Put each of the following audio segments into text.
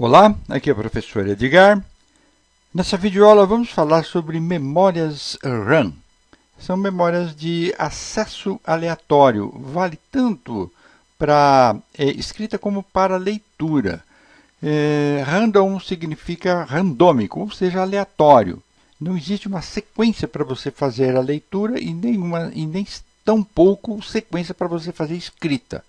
Olá, aqui é o professor Edgar. Nessa videoaula vamos falar sobre memórias RAM. São memórias de acesso aleatório, vale tanto para escrita como para leitura. Random significa randômico, ou seja, aleatório. Não existe uma sequência para você fazer a leitura e nem tampouco sequência para você fazer escrita.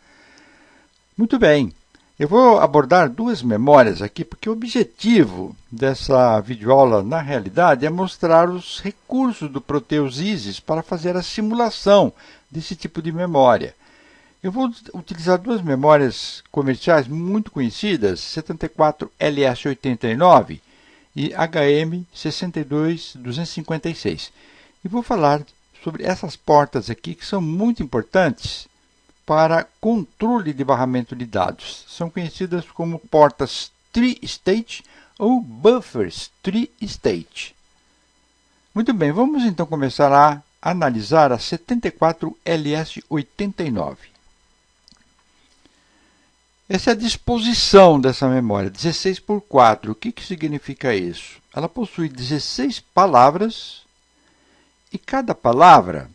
Muito bem. Eu vou abordar duas memórias aqui, porque o objetivo dessa videoaula, na realidade, é mostrar os recursos do Proteus ISIS para fazer a simulação desse tipo de memória. Eu vou utilizar duas memórias comerciais muito conhecidas, 74LS89 e HM62256. E vou falar sobre essas portas aqui, que são muito importantes para controle de barramento de dados. São conhecidas como portas tri-state ou buffers tri-state. Muito bem, vamos então começar a analisar a 74LS89. Essa é a disposição dessa memória, 16 por 4. O que significa isso? Ela possui 16 palavras e cada palavra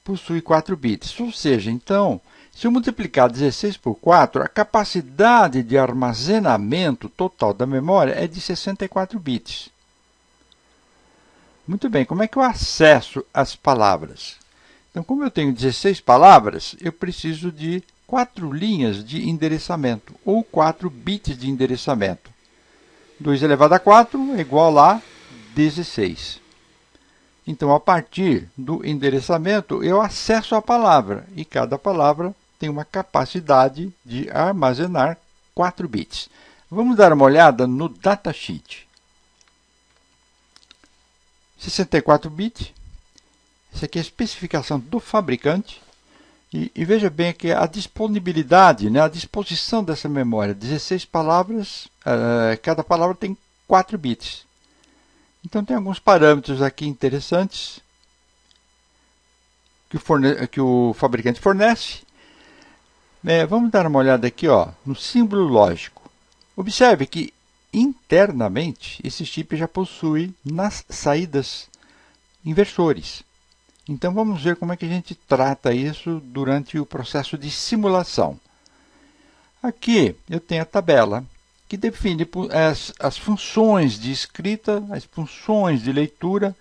possui 4 bits. Ou seja, então, se eu multiplicar 16 por 4, a capacidade de armazenamento total da memória é de 64 bits. Muito bem, como é que eu acesso as palavras? Então, como eu tenho 16 palavras, eu preciso de 4 linhas de endereçamento, ou 4 bits de endereçamento. 2 elevado a 4 é igual a 16. Então, a partir do endereçamento, eu acesso a palavra, e cada palavra tem uma capacidade de armazenar 4 bits. Vamos dar uma olhada no datasheet. 64 bits. Essa aqui é a especificação do fabricante. E veja bem aqui a disponibilidade, a disposição dessa memória. 16 palavras, cada palavra tem 4 bits. Então, tem alguns parâmetros aqui interessantes que o fabricante fornece. Vamos dar uma olhada aqui no símbolo lógico. Observe que, internamente, esse chip já possui nas saídas inversores. Então, vamos ver como é que a gente trata isso durante o processo de simulação. Aqui eu tenho a tabela que define as funções de escrita, as funções de leitura,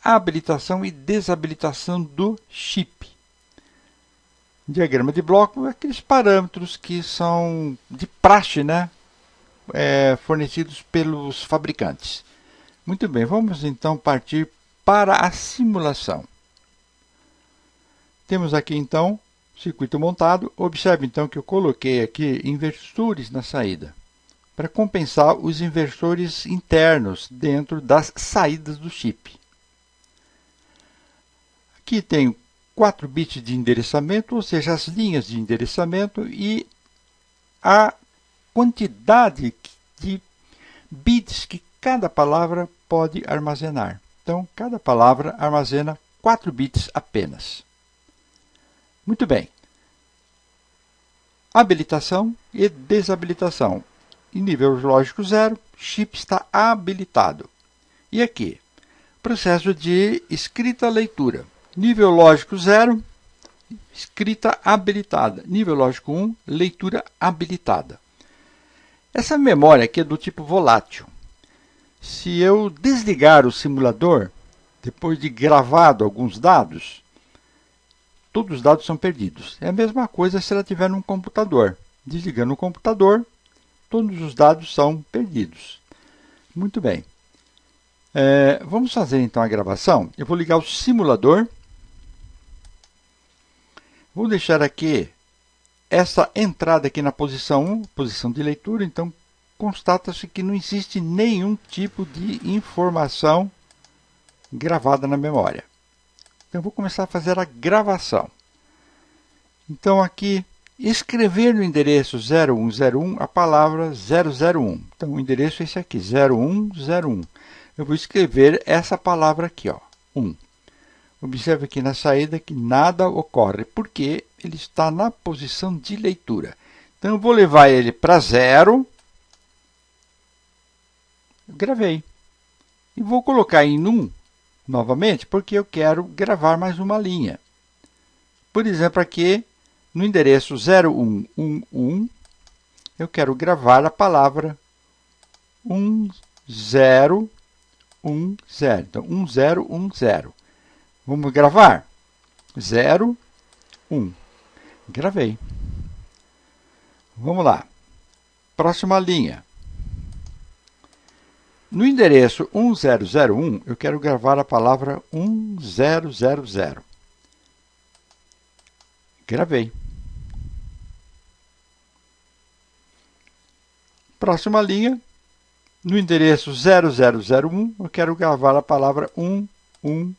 a habilitação e desabilitação do chip. Diagrama de bloco, aqueles parâmetros que são de praxe, fornecidos pelos fabricantes. Muito bem, vamos então partir para a simulação. Temos aqui então o circuito montado. Observe então que eu coloquei aqui inversores na saída, para compensar os inversores internos dentro das saídas do chip. Aqui tenho 4 bits de endereçamento, ou seja, as linhas de endereçamento e a quantidade de bits que cada palavra pode armazenar. Então, cada palavra armazena 4 bits apenas. Muito bem. Habilitação e desabilitação. Em nível lógico 0, chip está habilitado. E aqui, processo de escrita-leitura. Nível lógico 0, escrita habilitada. Nível lógico 1, leitura habilitada. Essa memória aqui é do tipo volátil. Se eu desligar o simulador, depois de gravado alguns dados, todos os dados são perdidos. É a mesma coisa se ela estiver num computador. Desligando o computador, todos os dados são perdidos. Muito bem. Vamos fazer então a gravação. Eu vou ligar o simulador. Vou deixar aqui essa entrada aqui na posição 1, posição de leitura. Então, constata-se que não existe nenhum tipo de informação gravada na memória. Então, eu vou começar a fazer a gravação. Então, aqui, escrever no endereço 0101 a palavra 001. Então, o endereço é esse aqui, 0101. Eu vou escrever essa palavra aqui, 1. Observe aqui na saída que nada ocorre, porque ele está na posição de leitura. Então, eu vou levar ele para 0 gravei. E vou colocar em 1 novamente, porque eu quero gravar mais uma linha. Por exemplo, aqui no endereço 0111, eu quero gravar a palavra 1010. Então, 1010. Vamos gravar? 0, 1. Gravei. Vamos lá. Próxima linha. No endereço 1001, eu quero gravar a palavra 1000. Gravei. Próxima linha. No endereço 0001, eu quero gravar a palavra 111.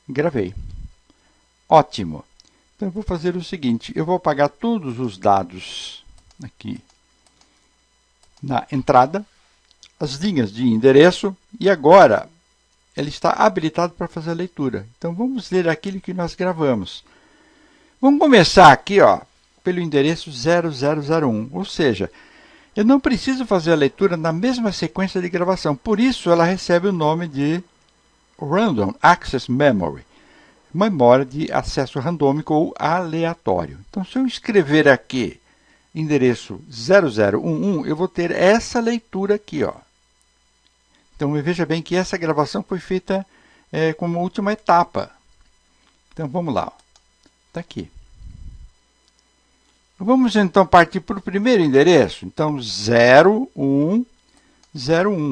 Gravei. Ótimo. Então, eu vou fazer o seguinte, eu vou apagar todos os dados aqui na entrada, as linhas de endereço, e agora ele está habilitado para fazer a leitura. Então, vamos ler aquilo que nós gravamos. Vamos começar aqui, ó, pelo endereço 0001, ou seja, eu não preciso fazer a leitura na mesma sequência de gravação, por isso ela recebe o nome de Random Access Memory, memória de acesso randômico ou aleatório. Então, se eu escrever aqui endereço 0011, eu vou ter essa leitura aqui, ó. Então, veja bem que essa gravação foi feita como última etapa. Então, vamos lá. Está aqui. Vamos, então, partir para o primeiro endereço. Então, 0101.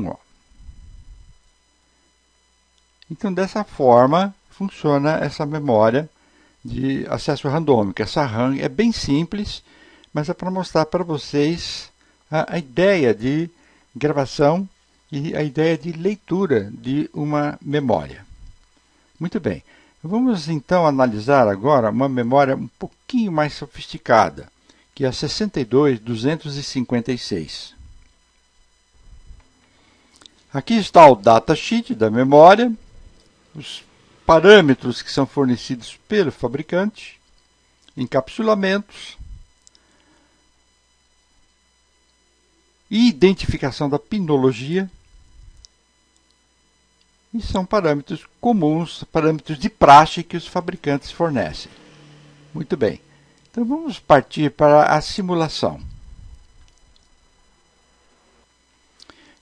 Ó. Então, dessa forma, funciona essa memória de acesso randômico. Essa RAM é bem simples, mas é para mostrar para vocês a ideia de gravação e a ideia de leitura de uma memória. Muito bem. Vamos então analisar agora uma memória um pouquinho mais sofisticada, que é a 62256. Aqui está o datasheet da memória, os parâmetros que são fornecidos pelo fabricante, encapsulamentos, identificação da pinologia, e são parâmetros comuns, parâmetros de praxe que os fabricantes fornecem. Muito bem. Então, vamos partir para a simulação.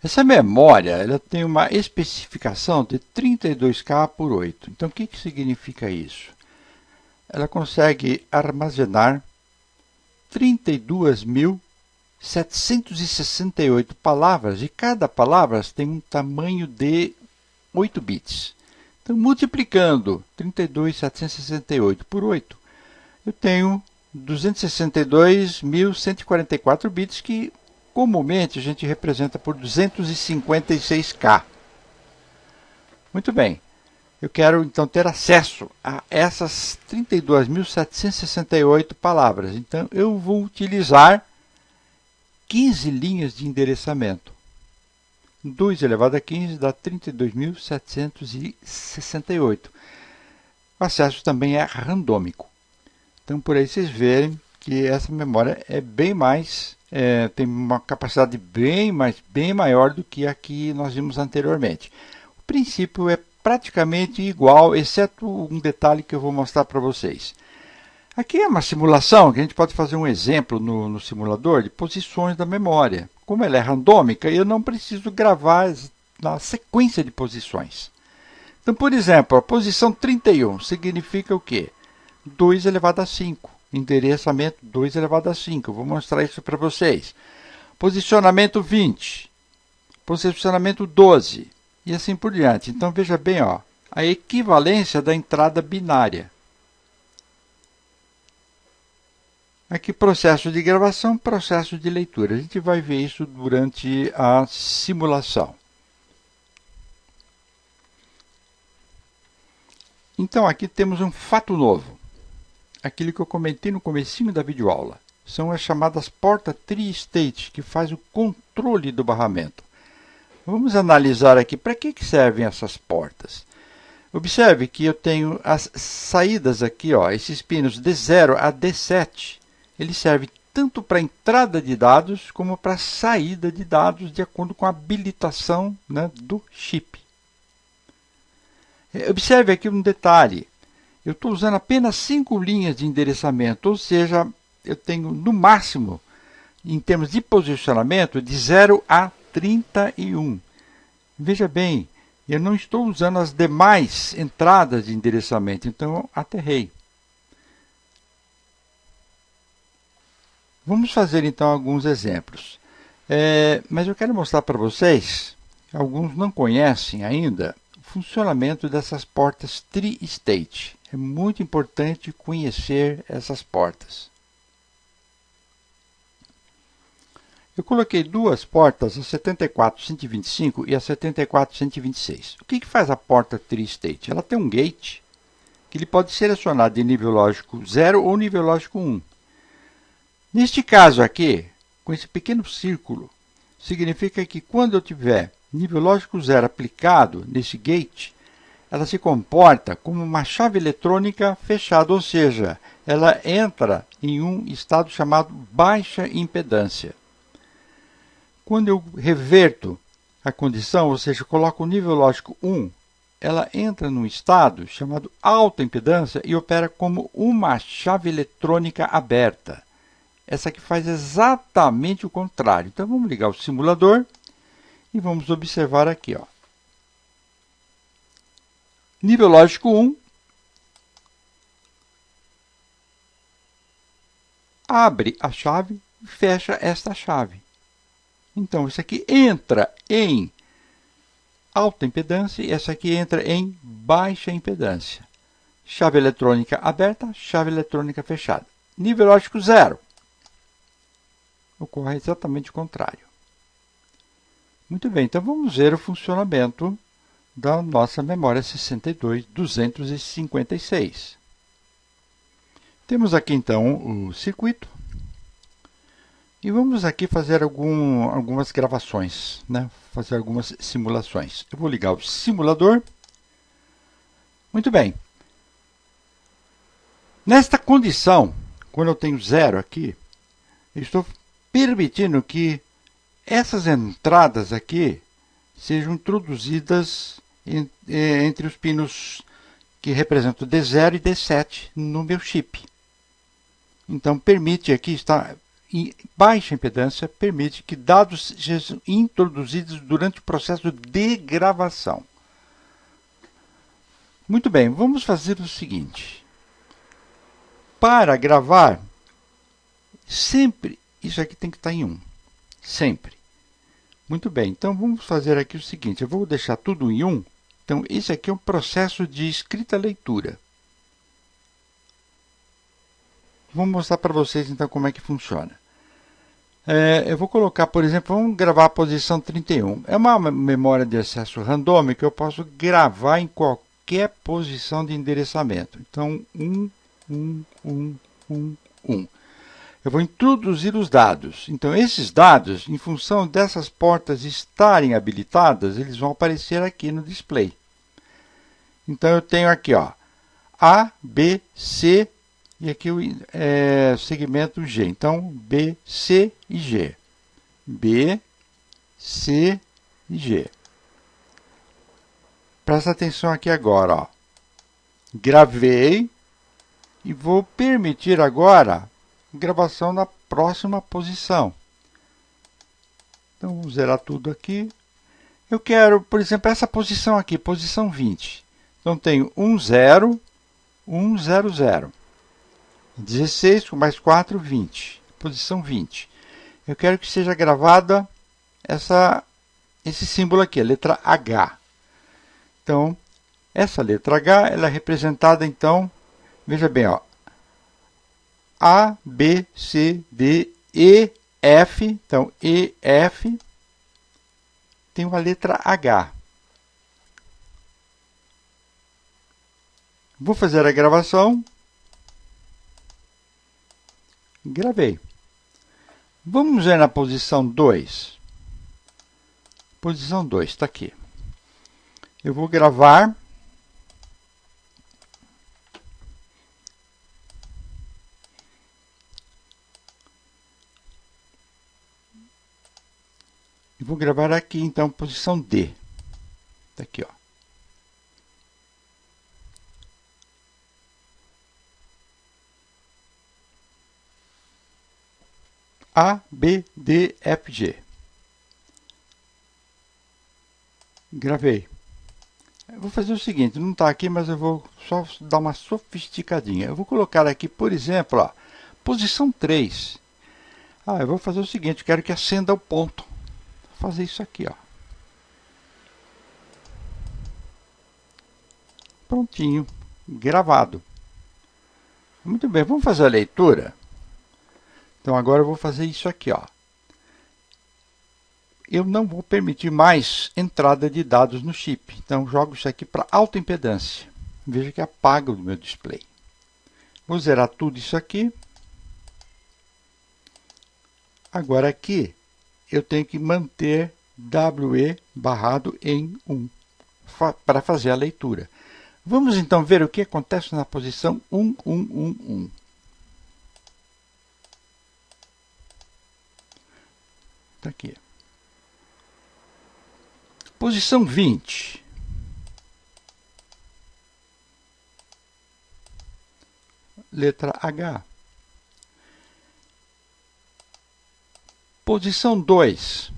Essa memória ela tem uma especificação de 32K por 8. Então, o que significa isso? Ela consegue armazenar 32.768 palavras, e cada palavra tem um tamanho de 8 bits. Então, multiplicando 32.768 por 8, eu tenho 262.144 bits, que comumente a gente representa por 256K. Muito bem. Eu quero, então, ter acesso a essas 32.768 palavras. Então, eu vou utilizar 15 linhas de endereçamento. 2 elevado a 15 dá 32.768. O acesso também é randômico. Então, por aí vocês verem que essa memória é bem mais, tem uma capacidade bem maior do que a que nós vimos anteriormente. O princípio é praticamente igual, exceto um detalhe que eu vou mostrar para vocês. Aqui é uma simulação, que a gente pode fazer um exemplo no simulador de posições da memória. Como ela é randômica, eu não preciso gravar na sequência de posições. Então, por exemplo, a posição 31 significa o quê? 2 elevado a 5. Endereçamento 2 elevado a 5. Eu vou mostrar isso para vocês. Posicionamento 20. Posicionamento 12. E assim por diante. Então, veja bem, ó, a equivalência da entrada binária. Aqui, processo de gravação, processo de leitura. A gente vai ver isso durante a simulação. Então, aqui temos um fato novo. Aquilo que eu comentei no comecinho da videoaula. São as chamadas portas tri-state, que faz o controle do barramento. Vamos analisar aqui para que servem essas portas. Observe que eu tenho as saídas aqui, ó, esses pinos D0 a D7. Ele serve tanto para entrada de dados como para saída de dados, de acordo com a habilitação, né, do chip. Observe aqui um detalhe. Eu estou usando apenas 5 linhas de endereçamento, ou seja, eu tenho no máximo, em termos de posicionamento, de 0 a 31. Veja bem, eu não estou usando as demais entradas de endereçamento, então eu aterrei. Vamos fazer então alguns exemplos. Mas eu quero mostrar para vocês, alguns não conhecem ainda, o funcionamento dessas portas tri-state. É muito importante conhecer essas portas. Eu coloquei duas portas, a 74.125 e a 74.126. O que faz a porta tri-state? Ela tem um gate que ele pode ser acionado de nível lógico 0 ou nível lógico 1. Neste caso aqui, com esse pequeno círculo, significa que quando eu tiver nível lógico 0 aplicado nesse gate, ela se comporta como uma chave eletrônica fechada, ou seja, ela entra em um estado chamado baixa impedância. Quando eu reverto a condição, ou seja, coloco o nível lógico 1, ela entra num estado chamado alta impedância e opera como uma chave eletrônica aberta. Essa aqui faz exatamente o contrário. Então, vamos ligar o simulador e vamos observar aqui. Ó. Nível lógico 1. Abre a chave e fecha esta chave. Então, isso aqui entra em alta impedância e essa aqui entra em baixa impedância. Chave eletrônica aberta, chave eletrônica fechada. Nível lógico 0. Ocorre exatamente o contrário. Muito bem, então vamos ver o funcionamento da nossa memória 62.256. Temos aqui então o circuito e vamos aqui fazer algumas gravações, né? Fazer algumas simulações. Eu vou ligar o simulador. Muito bem. Nesta condição, quando eu tenho 0 aqui, eu estou permitindo que essas entradas aqui sejam introduzidas entre os pinos que representam D0 e D7 no meu chip. Então, permite aqui estar em baixa impedância, permite que dados sejam introduzidos durante o processo de gravação. Muito bem, vamos fazer o seguinte. Para gravar, sempre isso aqui tem que estar em 1. Sempre. Muito bem, então vamos fazer aqui o seguinte. Eu vou deixar tudo em 1. Então, esse aqui é um processo de escrita-leitura. Vou mostrar para vocês, então, como é que funciona. Eu vou colocar, por exemplo, vamos gravar a posição 31. É uma memória de acesso randômico que eu posso gravar em qualquer posição de endereçamento. Então, 1, 1, 1, 1, 1. Eu vou introduzir os dados. Então, esses dados, em função dessas portas estarem habilitadas, eles vão aparecer aqui no display. Então, eu tenho aqui, ó, A, B, C e aqui o segmento G. Então, B, C e G. B, C e G. Presta atenção aqui agora, ó. Gravei e vou permitir agora gravação na próxima posição. Então, vamos zerar tudo aqui. Eu quero, por exemplo, essa posição aqui, posição 20. Então, tenho 1, 0, 1, 0, 0. 16 com mais 4, 20. Posição 20. Eu quero que seja gravada esse símbolo aqui, a letra H. Então, essa letra H ela é representada, então, veja bem, ó, A, B, C, D, E, F. Então, E, F tem uma letra H. Vou fazer a gravação. Gravei. Vamos ver na posição 2. Posição 2, está aqui. Eu vou gravar. E vou gravar aqui, então, posição D. Tá aqui, ó. A, B, D, F, G. Gravei. Eu vou fazer o seguinte, não está aqui, mas eu vou só dar uma sofisticadinha. Eu vou colocar aqui, por exemplo, ó, posição 3. Eu vou fazer o seguinte, eu quero que acenda o ponto. Vou fazer isso aqui, ó. Prontinho, gravado. Muito bem, vamos fazer a leitura? Então agora eu vou fazer isso aqui, ó. Eu não vou permitir mais entrada de dados no chip. Então jogo isso aqui para alta impedância. Veja que apaga o meu display. Vou zerar tudo isso aqui. Agora aqui eu tenho que manter WE barrado em 1 para fazer a leitura. Vamos então ver o que acontece na posição 1111. Está aqui. Posição 20. Letra H. Posição 2.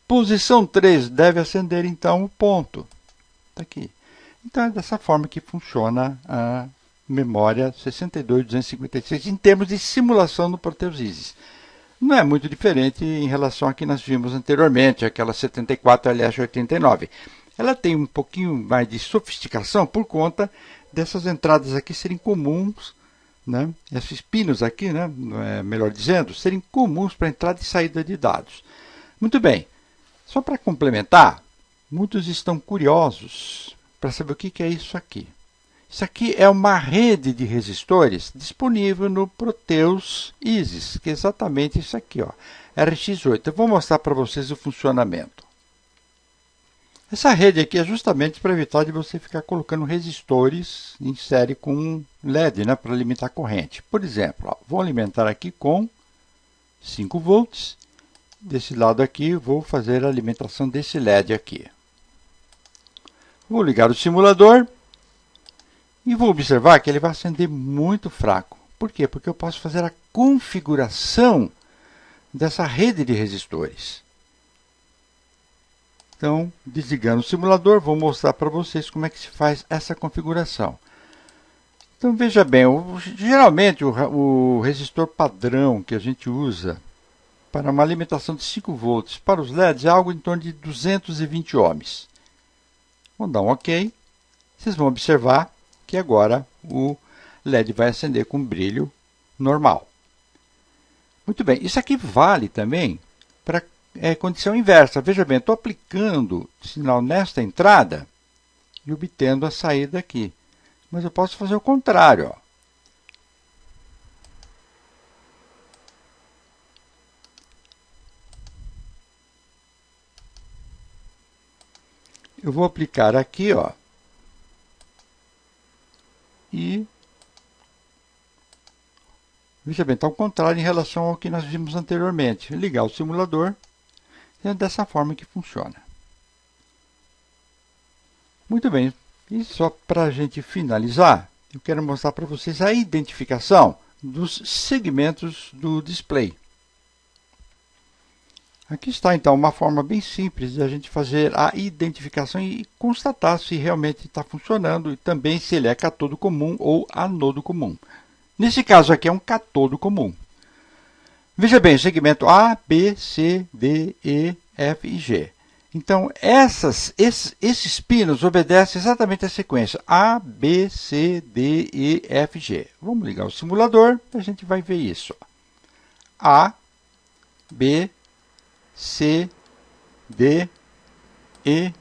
Posição 3 deve acender então o ponto. Está aqui. Então é dessa forma que funciona a memória 62.256 em termos de simulação no Proteus Isis. Não é muito diferente em relação a que nós vimos anteriormente, aquela 74LH89. Ela tem um pouquinho mais de sofisticação por conta dessas entradas aqui serem comuns, né? Esses pinos aqui, né? Melhor dizendo, serem comuns para entrada e saída de dados. Muito bem, só para complementar, muitos estão curiosos para saber o que é isso aqui. Isso aqui é uma rede de resistores disponível no Proteus Isis, que é exatamente isso aqui, ó, RX8. Eu vou mostrar para vocês o funcionamento. Essa rede aqui é justamente para evitar de você ficar colocando resistores em série com LED, né, para alimentar a corrente. Por exemplo, ó, vou alimentar aqui com 5 volts. Desse lado aqui, vou fazer a alimentação desse LED aqui. Vou ligar o simulador. E vou observar que ele vai acender muito fraco. Por quê? Porque eu posso fazer a configuração dessa rede de resistores. Então, desligando o simulador, vou mostrar para vocês como é que se faz essa configuração. Então, veja bem, geralmente o resistor padrão que a gente usa para uma alimentação de 5 volts para os LEDs é algo em torno de 220 ohms. Vou dar um OK. Vocês vão observar que agora o LED vai acender com brilho normal. Muito bem, isso aqui vale também para condição inversa. Veja bem, estou aplicando sinal nesta entrada e obtendo a saída aqui. Mas eu posso fazer o contrário, ó. Eu vou aplicar aqui, ó. E, veja bem, está ao contrário em relação ao que nós vimos anteriormente. Ligar o simulador, é dessa forma que funciona. Muito bem, e só para a gente finalizar, eu quero mostrar para vocês a identificação dos segmentos do display. Aqui está, então, uma forma bem simples de a gente fazer a identificação e constatar se realmente está funcionando e também se ele é catodo comum ou anodo comum. Nesse caso aqui é um catodo comum. Veja bem, o segmento A, B, C, D, E, F e G. Então, esses pinos obedecem exatamente à sequência A, B, C, D, E, F, G. Vamos ligar o simulador e a gente vai ver isso. A, B, C, D, E,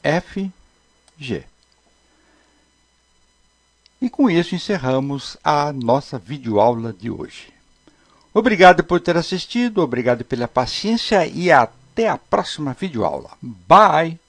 F, G. E com isso encerramos a nossa videoaula de hoje. Obrigado por ter assistido, obrigado pela paciência e até a próxima videoaula. Bye!